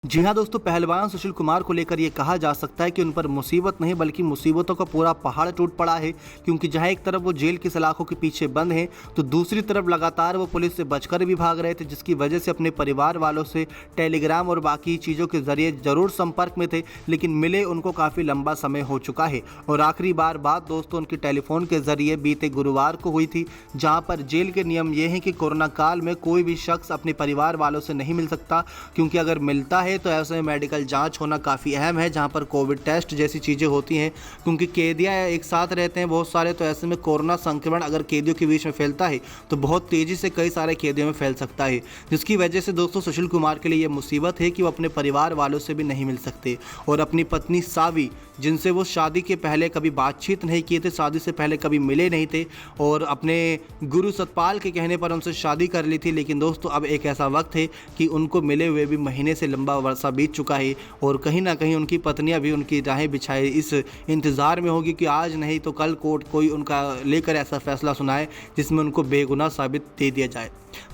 जी हाँ दोस्तों, पहलवान सुशील कुमार को लेकर ये कहा जा सकता है कि उन पर मुसीबत नहीं बल्कि मुसीबतों का पूरा पहाड़ टूट पड़ा है। क्योंकि जहाँ एक तरफ वो जेल की सलाखों के पीछे बंद हैं, तो दूसरी तरफ लगातार वो पुलिस से बचकर भी भाग रहे थे, जिसकी वजह से अपने परिवार वालों से टेलीग्राम और बाकी चीज़ों के जरिए ज़रूर संपर्क में थे, लेकिन मिले उनको काफ़ी लंबा समय हो चुका है। और आखिरी बात दोस्तों उनकी टेलीफोन के जरिए बीते गुरुवार को हुई थी, जहाँ पर जेल के नियम ये हैं कि कोरोना काल में कोई भी शख्स अपने परिवार वालों से नहीं मिल सकता, क्योंकि अगर मिलता है तो ऐसे में मेडिकल जांच होना काफ़ी अहम है, जहां पर कोविड टेस्ट जैसी चीज़ें होती हैं। क्योंकि कैदियां एक साथ रहते हैं बहुत सारे, तो ऐसे में कोरोना संक्रमण अगर कैदियों के बीच में फैलता है तो बहुत तेज़ी से कई सारे कैदियों में फैल सकता है, जिसकी वजह से दोस्तों सुशील कुमार के लिए यह मुसीबत है कि वो अपने परिवार वालों से भी नहीं मिल सकते। और अपनी पत्नी सावी, जिनसे वो शादी के पहले कभी बातचीत नहीं किए थे, शादी से पहले कभी मिले नहीं थे, और अपने गुरु सतपाल के कहने पर उनसे शादी कर ली थी। लेकिन दोस्तों अब एक ऐसा वक्त है कि उनको मिले हुए भी महीने से लंबा वर्षा बीत चुका है, और कहीं ना कहीं उनकी पत्नियां भी उनकी राहें बिछाए इस इंतज़ार में होगी कि आज नहीं तो कल कोर्ट कोई उनका लेकर ऐसा फैसला सुनाए जिसमें उनको बेगुनाह साबित दे दिया जाए।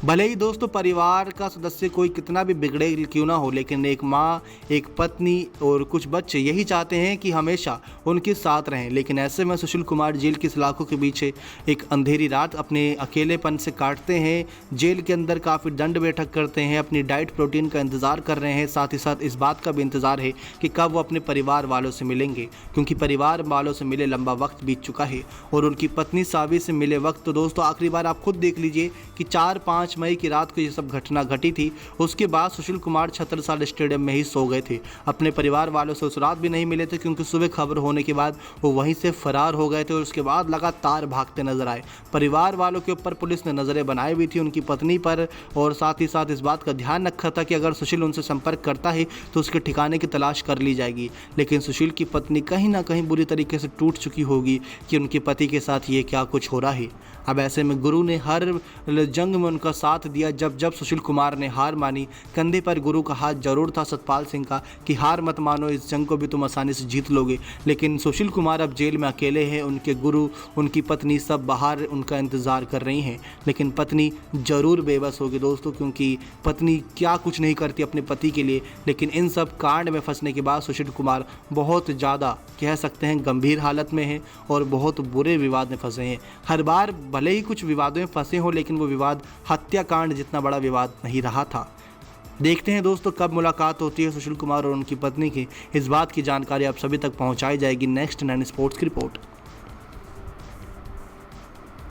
भले ही दोस्तों परिवार का सदस्य कोई कितना भी बिगड़े क्यों ना हो, लेकिन एक माँ, एक पत्नी और कुछ बच्चे यही चाहते हैं कि हमेशा उनके साथ रहें। लेकिन ऐसे में सुशील कुमार जेल की सलाखों के पीछे एक अंधेरी रात अपने अकेलेपन से काटते हैं। जेल के अंदर काफ़ी दंड बैठक करते हैं, अपनी डाइट प्रोटीन का इंतज़ार कर रहे हैं, साथ ही साथ इस बात का भी इंतज़ार है कि कब वो अपने परिवार वालों से मिलेंगे, क्योंकि परिवार वालों से मिले लंबा वक्त बीत चुका है। और उनकी पत्नी सावी से मिले वक्त तो दोस्तों आखिरी बार आप खुद देख लीजिए कि 4-5 मई की रात को ये सब घटना घटी थी। उसके बाद सुशील कुमार छत्रसाल स्टेडियम में ही सो गए थे, अपने परिवार वालों से उस रात भी नहीं मिले थे, क्योंकि सुबह खबर होने के बाद वो वहीं से फरार हो गए थे और उसके बाद लगातार भागते नजर आए। परिवार वालों के ऊपर पुलिस ने नज़रें बनाई हुई थी, उनकी पत्नी पर, और साथ ही साथ इस बात का ध्यान रखा था कि अगर सुशील उनसे संपर्क करता है तो उसके ठिकाने की तलाश कर ली जाएगी। लेकिन सुशील की पत्नी कहीं ना कहीं बुरी तरीके से टूट चुकी होगी कि उनके पति के साथ ये क्या कुछ हो रहा है। अब ऐसे में गुरु ने हर जंग में उनका साथ दिया। जब जब सुशील कुमार ने हार मानी, कंधे पर गुरु का हाथ जरूर था सतपाल सिंह का कि हार मत मानो, इस जंग को भी तुम आसानी से जीत लोगे। लेकिन सुशील कुमार अब जेल में अकेले हैं, उनके गुरु, उनकी पत्नी सब बाहर उनका इंतज़ार कर रही हैं। लेकिन पत्नी ज़रूर बेबस होगी दोस्तों, क्योंकि पत्नी क्या कुछ नहीं करती अपने पति के लिए। लेकिन इन सब कांड में फंसने के बाद सुशील कुमार बहुत ज़्यादा कह सकते हैं गंभीर हालत में हैं और बहुत बुरे विवाद में फंसे हैं। हर बार भले ही कुछ विवादों में फंसे हों, लेकिन वो विवाद हत्याकांड जितना बड़ा विवाद नहीं रहा था। देखते हैं दोस्तों कब मुलाकात होती है सुशील कुमार और उनकी पत्नी की। इस बात की जानकारी आप सभी तक पहुंचाई जाएगी। नेक्स्ट 9 स्पोर्ट्स की रिपोर्ट।